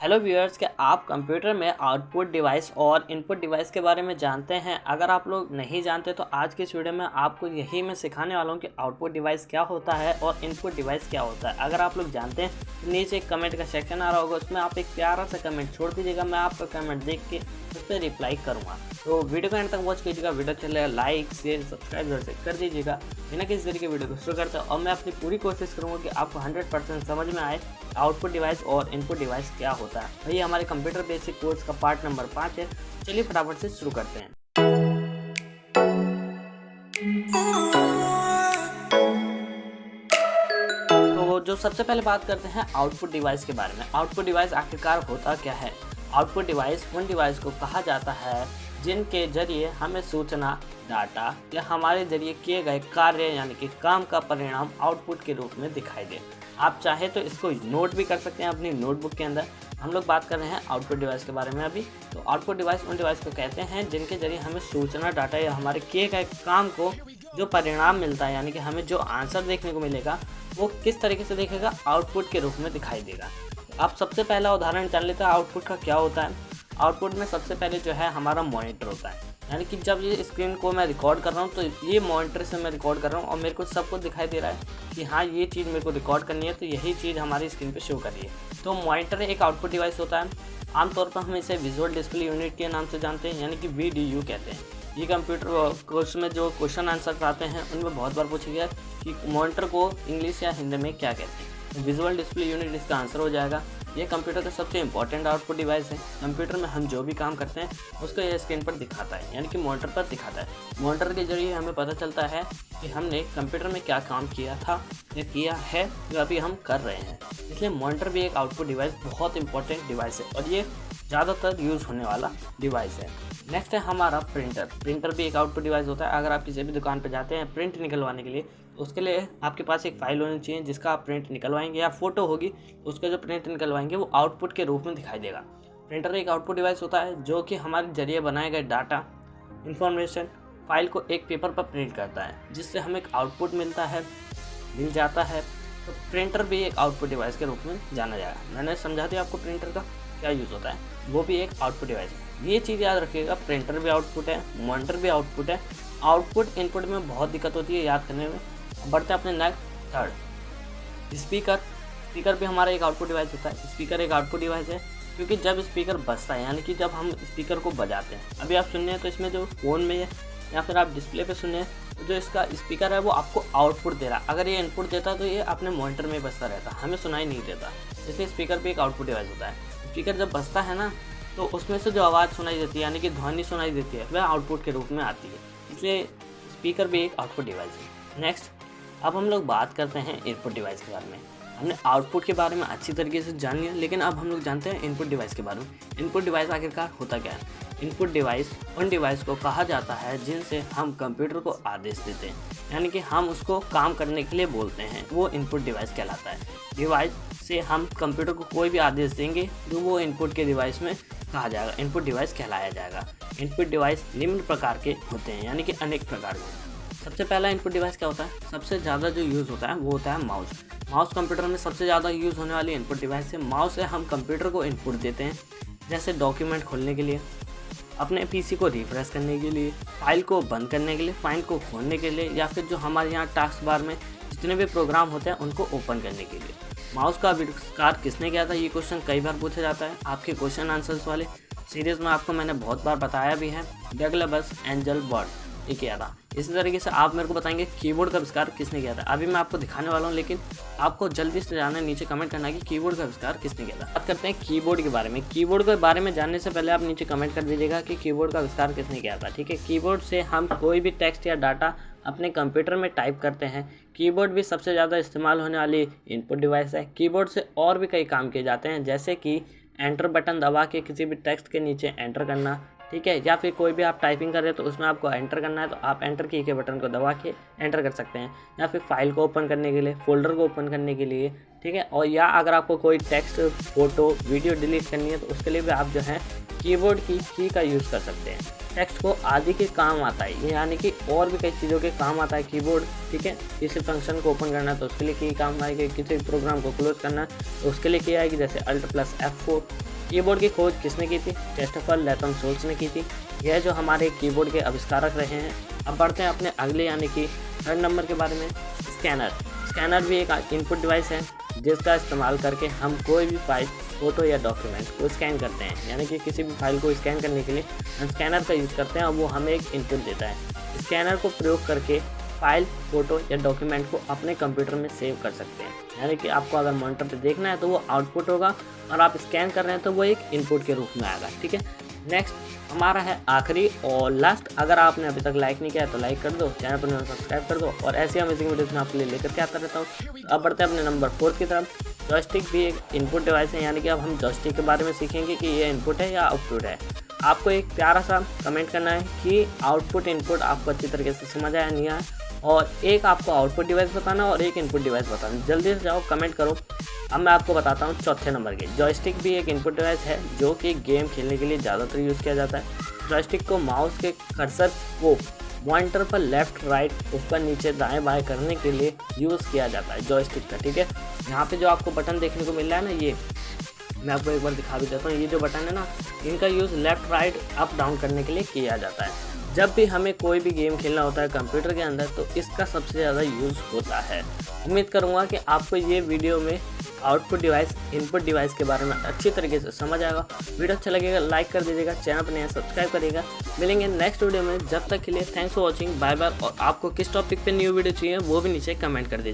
Hello viewers, क्या आप computer में आउटपुट डिवाइस और इनपुट डिवाइस के बारे में जानते हैं? अगर आप लोग नहीं जानते तो आज की इस वीडियो में आपको यही मैं सिखाने वाला हूं कि आउटपुट डिवाइस क्या होता है और इनपुट डिवाइस क्या होता है। अगर आप लोग जानते हैं तो नीचे एक कमेंट का सेक्शन आ रहा होगा, उसमें आप एक प्यारा सा कमेंट छोड़ दीजिएगा। मैं आपका कमेंट देख के उस पर रिप्लाई करूँगा। तो वीडियो को एंड तक वॉच कीजिएगा। वीडियो चलेगा लाइक शेयर सब्सक्राइब जरूर से कर दीजिएगा। बिना किसी तरीके वीडियो को शुरू करते हैं और मैं अपनी पूरी कोशिश करूँगा कि आपको 100% समझ में आए आउटपुट डिवाइस और इनपुट डिवाइस क्या होता है। तो ये हमारे कंप्यूटर बेसिक कोर्स का पार्ट नंबर 5 है। चलिए फटाफट से शुरू करते हैं। तो जो सबसे पहले बात करते हैं आउटपुट डिवाइस के बारे में। आउटपुट डिवाइस आखिरकार होता क्या है? आउटपुट डिवाइस उन डिवाइस को कहा जाता है जिनके जरिए हमें सूचना, डाटा या हमारे जरिए किए गए कार्य यानी कि काम का परिणाम आउटपुट के रूप में दिखाई दे। आप चाहे तो इसको नोट भी कर सकते हैं अपनी नोटबुक के अंदर। हम लोग बात कर रहे हैं आउटपुट डिवाइस के बारे में अभी। तो आउटपुट डिवाइस उन डिवाइस को कहते हैं जिनके जरिए हमें सूचना, डाटा या हमारे किए गए काम को जो परिणाम मिलता है यानी कि हमें जो आंसर देखने को मिलेगा वो किस तरीके से दिखेगा, आउटपुट के रूप में दिखाई देगा। आप सबसे पहला उदाहरण जान लेते हैं आउटपुट का क्या होता है। आउटपुट में सबसे पहले जो है हमारा मॉनिटर होता है, यानी कि जब ये स्क्रीन को मैं रिकॉर्ड कर रहा हूँ तो ये मॉनिटर से मैं रिकॉर्ड कर रहा हूँ और मेरे को सब कुछ दिखाई दे रहा है कि हाँ ये चीज़ मेरे को रिकॉर्ड करनी है, तो यही चीज़ हमारी स्क्रीन पे शो कर रही है। तो मॉनिटर एक आउटपुट डिवाइस होता है। आमतौर पर हम इसे विजुअल डिस्प्ले यूनिट के नाम से जानते हैं, यानी कि VDU कहते हैं। ये कंप्यूटर कोर्स में जो क्वेश्चन आंसर आते हैं उनमें बहुत बार पूछा गया कि मॉनिटर को इंग्लिश या हिंदी में क्या कहते हैं। विजुअल डिस्प्ले यूनिट इसका आंसर हो जाएगा। ये कंप्यूटर का सबसे इंपॉर्टेंट आउटपुट डिवाइस है। कंप्यूटर में हम जो भी काम करते हैं उसको ये स्क्रीन पर दिखाता है, यानी कि मॉनिटर पर दिखाता है। मॉनिटर के जरिए हमें पता चलता है कि हमने कंप्यूटर में क्या काम किया था या किया है जो अभी हम कर रहे हैं। इसलिए मॉनिटर भी एक आउटपुट डिवाइस बहुत इंपॉर्टेंट डिवाइस है और ये ज़्यादातर यूज़ होने वाला डिवाइस है। नेक्स्ट है हमारा प्रिंटर। प्रिंटर भी एक आउटपुट डिवाइस होता है। अगर आप किसी भी दुकान पर जाते हैं प्रिंट निकलवाने के लिए, उसके लिए आपके पास एक फ़ाइल होनी चाहिए जिसका आप प्रिंट निकलवाएंगे या फ़ोटो होगी, उसका जो प्रिंट निकलवाएंगे वो आउटपुट के रूप में दिखाई देगा। प्रिंटर एक आउटपुट डिवाइस होता है जो कि हमारे जरिए बनाए गए डाटा, इंफॉर्मेशन, फाइल को एक पेपर पर प्रिंट करता है, जिससे हमें एक आउटपुट मिल जाता है। तो प्रिंटर भी एक आउटपुट डिवाइस के रूप में जाना जाएगा। मैंने समझा दिया आपको प्रिंटर का क्या यूज़ होता है, वो भी एक आउटपुट डिवाइस है। ये चीज़ याद रखिएगा, प्रिंटर भी आउटपुट है, मॉनिटर भी आउटपुट है। आउटपुट इनपुट में बहुत दिक्कत होती है याद करने में। बढ़ते हैं अपने नेक्स्ट थर्ड, स्पीकर भी हमारा एक आउटपुट डिवाइस होता है। स्पीकर एक आउटपुट डिवाइस है क्योंकि जब स्पीकर बजता है, यानी कि जब हम स्पीकर को बजाते हैं, अभी आप सुन रहे हैं तो इसमें जो फ़ोन में है या फिर आप डिस्प्ले पे सुन रहे हैं, तो जो इसका स्पीकर है वो आपको आउटपुट दे रहा है। अगर ये इनपुट देता तो ये अपने मॉनिटर में बजता रहता, हमें सुनाई नहीं देता। इसलिए स्पीकर भी एक आउटपुट डिवाइस होता है। स्पीकर जब बजता है ना तो उसमें से जो आवाज़ सुनाई देती है यानी कि ध्वनि सुनाई देती है वह आउटपुट के रूप में आती है। इसलिए स्पीकर भी एक आउटपुट डिवाइस है। नेक्स्ट, अब हम लोग बात करते हैं इनपुट डिवाइस के बारे में। हमने आउटपुट के बारे में अच्छी तरीके से जान लिया, लेकिन अब हम लोग जानते हैं इनपुट डिवाइस के बारे में। इनपुट डिवाइस आखिरकार होता क्या है? इनपुट डिवाइस उन डिवाइस को कहा जाता है जिनसे हम कंप्यूटर को आदेश देते हैं, यानी कि हम उसको काम करने के लिए बोलते हैं, वो इनपुट डिवाइस कहलाता है। डिवाइस से हम कंप्यूटर को कोई भी आदेश देंगे तो वो इनपुट के डिवाइस में कहा जाएगा, इनपुट डिवाइस कहलाया जाएगा। इनपुट डिवाइस निम्न प्रकार के होते हैं, यानी कि अनेक प्रकार के। सबसे पहला इनपुट डिवाइस क्या होता है? सबसे ज़्यादा जो यूज़ होता है वो होता है माउस। माउस कंप्यूटर में सबसे ज़्यादा यूज़ होने वाली इनपुट डिवाइस है। माउस से हम कंप्यूटर को इनपुट देते हैं, जैसे डॉक्यूमेंट खोलने के लिए, अपने पीसी को रिफ्रेश करने के लिए, फाइल को बंद करने के लिए, फाइल को खोलने के लिए, या फिर जो हमारे यहाँ टास्क बार में जितने भी प्रोग्राम होते हैं उनको ओपन करने के लिए। माउस का आविष्कार किसने किया था? ये क्वेश्चन कई बार पूछा जाता है आपके क्वेश्चन आंसर्स वाले सीरीज़ में। आपको मैंने बहुत बार बताया भी है। डगलस एंजलबर्ट ये किया था। इसी तरीके से आप मेरे को बताएंगे कीबोर्ड का आविष्कार किसने किया था। अभी मैं आपको दिखाने वाला हूँ, लेकिन आपको जल्दी से जाना है, नीचे कमेंट करना है कि कीबोर्ड का आविष्कार किसने किया था। बात करते हैं कीबोर्ड के बारे में। कीबोर्ड के बारे में जानने से पहले आप नीचे कमेंट कर दीजिएगा कि कीबोर्ड का आविष्कार किसने किया था, ठीक है। कीबोर्ड से हम कोई भी टेक्स्ट या डाटा अपने कंप्यूटर में टाइप करते हैं। कीबोर्ड भी सबसे ज़्यादा इस्तेमाल होने वाली इनपुट डिवाइस है। कीबोर्ड से और भी कई काम किए जाते हैं, जैसे कि एंटर बटन दबा के किसी भी टेक्स्ट के नीचे एंटर करना, ठीक है, या फिर कोई भी आप टाइपिंग कर रहे हो तो उसमें आपको एंटर करना है तो आप एंटर की के बटन को दबा के एंटर कर सकते हैं, या फिर फाइल को ओपन करने के लिए, फोल्डर को ओपन करने के लिए, ठीक है। और या अगर आपको कोई टेक्स्ट, फोटो, वीडियो डिलीट करनी है तो उसके लिए भी आप जो है कीबोर्ड की का यूज़ कर सकते हैं। टेक्स्ट को आदि के काम आता है, यानी कि और भी कई चीज़ों के काम आता है कीबोर्ड, ठीक है। किसी फंक्शन को ओपन करना है तो उसके लिए की काम आएगी, किसी प्रोग्राम को क्लोज करना है तो उसके लिए क्या आएगी, जैसे Alt+F4, कीबोर्ड की खोज किसने की थी? क्रिस्टोफर लेटनशोल्स ने की थी। यह जो हमारे कीबोर्ड के आविष्कारक रहे हैं। अब बढ़ते हैं अपने अगले यानी कि थर्ड नंबर के बारे में, स्कैनर। स्कैनर भी एक इनपुट डिवाइस है जिसका इस्तेमाल करके हम कोई भी फाइल, फोटो या डॉक्यूमेंट को स्कैन करते हैं। यानी कि किसी भी फाइल को स्कैन करने के लिए हम स्कैनर का यूज़ करते हैं और वो हमें एक इनपुट देता है। स्कैनर को प्रयोग करके फाइल, फोटो या डॉक्यूमेंट को अपने कंप्यूटर में सेव कर सकते हैं। यानी कि आपको अगर मॉनिटर पे देखना है तो वो आउटपुट होगा और आप स्कैन कर रहे हैं तो वो एक इनपुट के रूप में आएगा। ठीक है, नेक्स्ट हमारा है आखिरी और लास्ट। अगर आपने अभी तक लाइक नहीं किया तो लाइक कर दो, चैनल पर सब्सक्राइब कर दो और ऐसी अमेजिंग वीडियोस मैं आपके लिए लेकर के आता रहता हूँ। अब बढ़ते हैं अपने नंबर 4 की तरफ। जॉयस्टिक भी एक इनपुट डिवाइस है। यानी कि अब हम जॉयस्टिक के बारे में सीखेंगे कि ये इनपुट है या आउटपुट है। आपको एक प्यारा सा कमेंट करना है कि आउटपुट इनपुट आपको अच्छी तरीके से समझ आया नहीं आया, और एक आपको आउटपुट डिवाइस बताना और एक इनपुट डिवाइस बताना। जल्दी से जाओ कमेंट करो। अब मैं आपको बताता हूँ चौथे नंबर के। जॉयस्टिक भी एक इनपुट डिवाइस है जो कि गेम खेलने के लिए ज़्यादातर यूज़ किया जाता है। जॉयस्टिक को माउस के कर्सर को पॉइंटर पर लेफ्ट, राइट, ऊपर, नीचे, दाएं, बाएं करने के लिए यूज़ किया जाता है जॉयस्टिक का। ठीक है, यहाँ पे जो आपको बटन देखने को मिल रहा है ना, ये मैं आपको एक बार दिखा भी देता हूँ। ये जो बटन है ना, इनका use left, right, up, down करने के लिए किया जाता है। जब भी हमें कोई भी गेम खेलना होता है कंप्यूटर के अंदर तो इसका सबसे ज़्यादा यूज़ होता है। उम्मीद करूँगा कि आपको ये वीडियो में आउटपुट डिवाइस, इनपुट डिवाइस के बारे में अच्छी तरीके से समझ आएगा। वीडियो अच्छा लगेगा लाइक कर दीजिएगा, चैनल पर नया सब्सक्राइब करिएगा। मिलेंगे नेक्स्ट वीडियो में, जब तक के लिए thanks for watching, bye bye. और आपको किस टॉपिक पे न्यू वीडियो चाहिए वो भी नीचे कमेंट कर दीजिए।